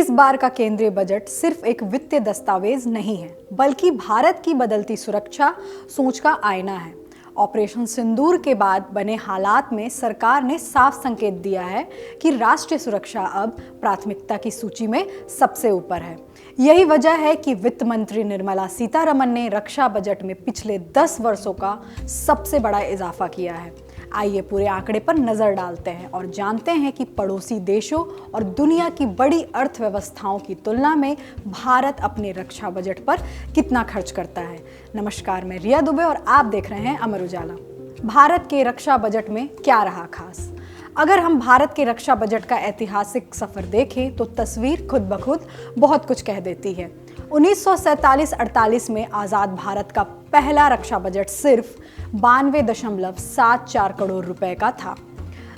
इस बार का केंद्रीय बजट सिर्फ एक वित्तीय दस्तावेज नहीं है, बल्कि भारत की बदलती सुरक्षा सोच का आईना है। ऑपरेशन सिंदूर के बाद बने हालात में सरकार ने साफ संकेत दिया है कि राष्ट्रीय सुरक्षा अब प्राथमिकता की सूची में सबसे ऊपर है। यही वजह है कि वित्त मंत्री निर्मला सीतारमण ने रक्षा बजट में पिछले 10 वर्षों का सबसे बड़ा इजाफा किया है। आइए पूरे आंकड़े पर नजर डालते हैं और जानते हैं कि पड़ोसी देशों और दुनिया की बड़ी अर्थव्यवस्थाओं की तुलना में भारत अपने रक्षा बजट पर कितना खर्च करता है। नमस्कार, मैं रिया दुबे और आप देख रहे हैं अमर उजाला। भारत के रक्षा बजट में क्या रहा खास? अगर हम भारत के रक्षा बजट का ऐतिहासिक सफर देखें तो तस्वीर खुद ब खुद बहुत कुछ कह देती है। 1947-48 में आज़ाद भारत का पहला रक्षा बजट सिर्फ 92.74 करोड़ रुपए का था।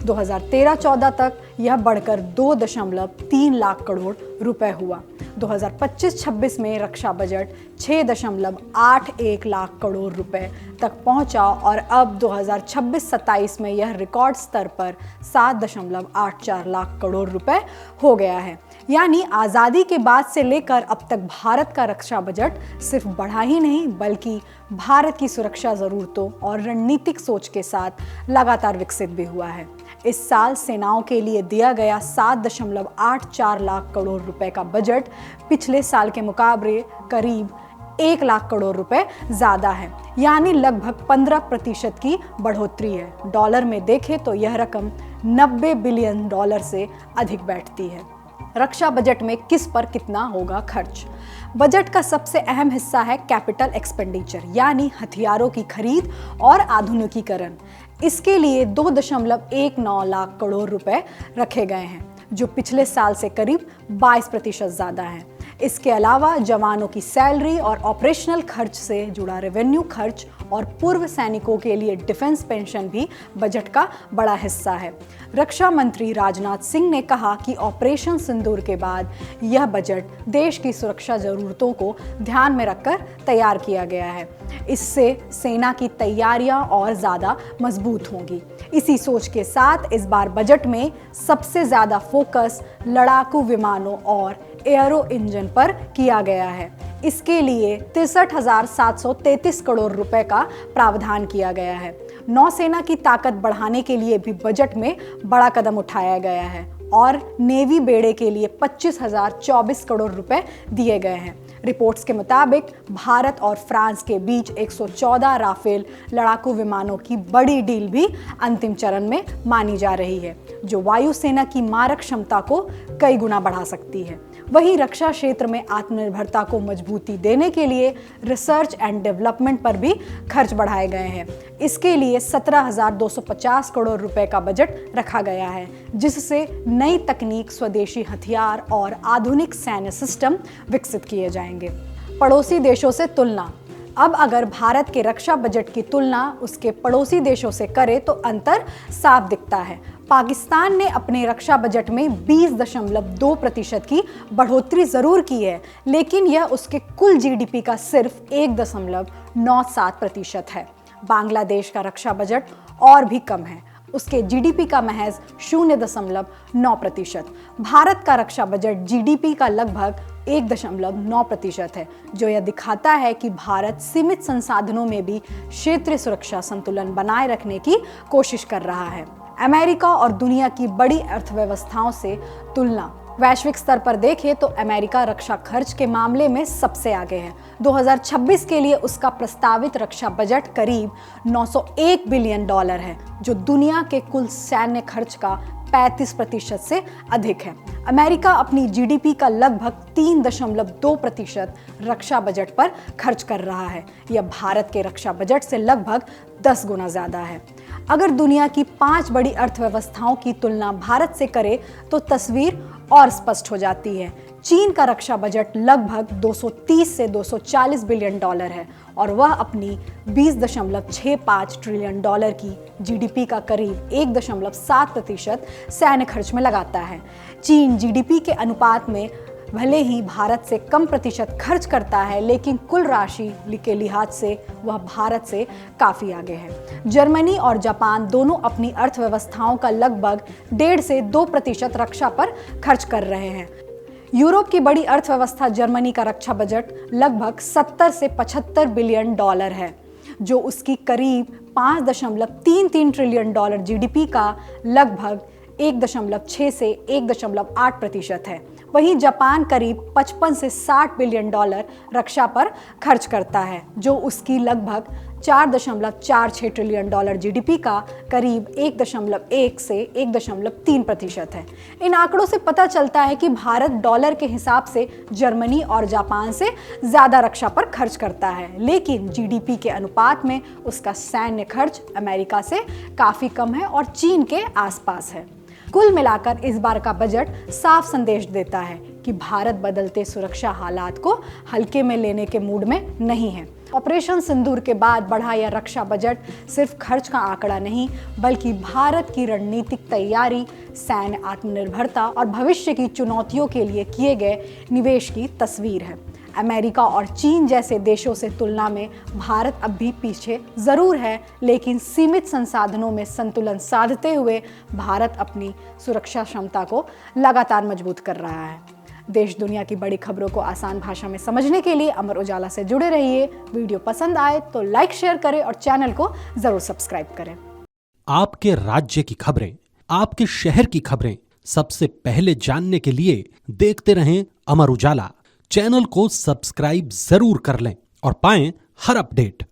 2013-14 तक यह बढ़कर 2.3 लाख करोड़ रुपए हुआ। 2025-26 में रक्षा बजट 6.81 लाख करोड़ रुपए तक पहुंचा और अब 2026-27 में यह रिकॉर्ड स्तर पर 7.84 लाख करोड़ रुपए हो गया है। यानी आज़ादी के बाद से लेकर अब तक भारत का रक्षा बजट सिर्फ बढ़ा ही नहीं, बल्कि भारत की सुरक्षा ज़रूरतों और रणनीतिक सोच के साथ लगातार विकसित भी हुआ है। इस साल सेनाओं के लिए दिया गया 7.84 लाख करोड़ रुपए का बजट पिछले साल के मुकाबले करीब 1 लाख करोड़ रुपए ज़्यादा है, यानी लगभग 15% की बढ़ोतरी है। डॉलर में देखें तो यह रकम 90 बिलियन डॉलर से अधिक बैठती है। रक्षा बजट में किस पर कितना होगा खर्च? बजट का सबसे अहम हिस्सा है कैपिटल एक्सपेंडिचर, यानी हथियारों की खरीद और आधुनिकीकरण। इसके लिए 2.19 लाख करोड़ रुपए रखे गए हैं, जो पिछले साल से करीब 22% ज़्यादा है। इसके अलावा जवानों की सैलरी और ऑपरेशनल खर्च से जुड़ा रेवेन्यू खर्च और पूर्व सैनिकों के लिए डिफेंस पेंशन भी बजट का बड़ा हिस्सा है। रक्षा मंत्री राजनाथ सिंह ने कहा कि ऑपरेशन सिंदूर के बाद यह बजट देश की सुरक्षा जरूरतों को ध्यान में रखकर तैयार किया गया है। इससे सेना की तैयारियां और ज़्यादा मजबूत होंगी। इसी सोच के साथ इस बार बजट में सबसे ज़्यादा फोकस लड़ाकू विमानों और एयरो इंजन पर किया गया है। इसके लिए 63,733 करोड़ रुपए का प्रावधान किया गया है। नौसेना की ताकत बढ़ाने के लिए भी बजट में बड़ा कदम उठाया गया है और नेवी बेड़े के लिए 25,024 करोड़ रुपए दिए गए हैं। रिपोर्ट्स के मुताबिक भारत और फ्रांस के बीच 114 राफेल लड़ाकू विमानों की बड़ी डील भी अंतिम चरण में मानी जा रही है, जो वायुसेना की मारक क्षमता को कई गुना बढ़ा सकती है। वहीं रक्षा क्षेत्र में आत्मनिर्भरता को मजबूती देने के लिए रिसर्च एंड डेवलपमेंट पर भी खर्च बढ़ाए गए हैं। इसके लिए 17,250 करोड़ रुपए का बजट रखा गया है, जिससे नई तकनीक, स्वदेशी हथियार और आधुनिक सैन्य सिस्टम विकसित किए जाएंगे। पड़ोसी देशों से तुलना। अब अगर भारत के रक्षा बजट की तुलना उसके पड़ोसी देशों से करे तो अंतर साफ दिखता है। पाकिस्तान ने अपने रक्षा बजट में 20.2% की बढ़ोतरी जरूर की है, लेकिन यह उसके कुल जीडीपी का सिर्फ 1.97% है। बांग्लादेश का रक्षा बजट और भी कम है, उसके जीडीपी का महज 0.9%। भारत का रक्षा बजट जीडीपी का लगभग 1.9% है, जो यह दिखाता है कि भारत सीमित संसाधनों में भी क्षेत्रीय सुरक्षा संतुलन बनाए रखने की कोशिश कर रहा है। अमेरिका और दुनिया की बड़ी अर्थव्यवस्थाओं से तुलना। वैश्विक स्तर पर देखें तो अमेरिका रक्षा खर्च के मामले में सबसे आगे है। 2026 के लिए उसका प्रस्तावित रक्षा बजट करीब 901 बिलियन डॉलर है, जो दुनिया के कुल सैन्य खर्च का 35% से अधिक है। अमेरिका अपनी जीडीपी का लगभग 3.2% रक्षा बजट पर खर्च कर रहा है। यह भारत के रक्षा बजट से लगभग 10 गुना ज़्यादा है। अगर दुनिया की 5 बड़ी अर्थव्यवस्थाओं की तुलना भारत से करें तो तस्वीर और स्पष्ट हो जाती है। चीन का रक्षा बजट लगभग 230 से 240 बिलियन डॉलर है और वह अपनी 20.65 ट्रिलियन डॉलर की जीडीपी का करीब 1.7% सैन्य खर्च में लगाता है। चीन जीडीपी के अनुपात में भले ही भारत से कम प्रतिशत खर्च करता है, लेकिन कुल राशि के लिहाज से वह भारत से काफ़ी आगे है। जर्मनी और जापान दोनों अपनी अर्थव्यवस्थाओं का लगभग 1.5 से 2% रक्षा पर खर्च कर रहे हैं। यूरोप की बड़ी अर्थव्यवस्था जर्मनी का रक्षा बजट लगभग 70 से 75 बिलियन डॉलर है, जो उसकी करीब 5.33 ट्रिलियन डॉलर जीडीपी का लगभग 1.6 से 1.8% है। वहीं जापान करीब 55 से 60 बिलियन डॉलर रक्षा पर खर्च करता है, जो उसकी लगभग 4.46 ट्रिलियन डॉलर जीडीपी का करीब 1.1 से 1.3% है। इन आंकड़ों से पता चलता है कि भारत डॉलर के हिसाब से जर्मनी और जापान से ज़्यादा रक्षा पर खर्च करता है, लेकिन जीडीपी के अनुपात में उसका सैन्य खर्च अमेरिका से काफ़ी कम है और चीन के आसपास है। कुल मिलाकर इस बार का बजट साफ संदेश देता है कि भारत बदलते सुरक्षा हालात को हल्के में लेने के मूड में नहीं है। ऑपरेशन सिंदूर के बाद बढ़ा यह रक्षा बजट सिर्फ खर्च का आंकड़ा नहीं, बल्कि भारत की रणनीतिक तैयारी, सैन्य आत्मनिर्भरता और भविष्य की चुनौतियों के लिए किए गए निवेश की तस्वीर है। अमेरिका और चीन जैसे देशों से तुलना में भारत अब भी पीछे जरूर है, लेकिन सीमित संसाधनों में संतुलन साधते हुए भारत अपनी सुरक्षा क्षमता को लगातार मजबूत कर रहा है। देश दुनिया की बड़ी खबरों को आसान भाषा में समझने के लिए अमर उजाला से जुड़े रहिए। वीडियो पसंद आए तो लाइक, शेयर करें और चैनल को जरूर सब्सक्राइब करें। आपके राज्य की खबरें, आपके शहर की खबरें सबसे पहले जानने के लिए देखते रहें अमर उजाला। चैनल को सब्सक्राइब जरूर कर लें और पाएं हर अपडेट।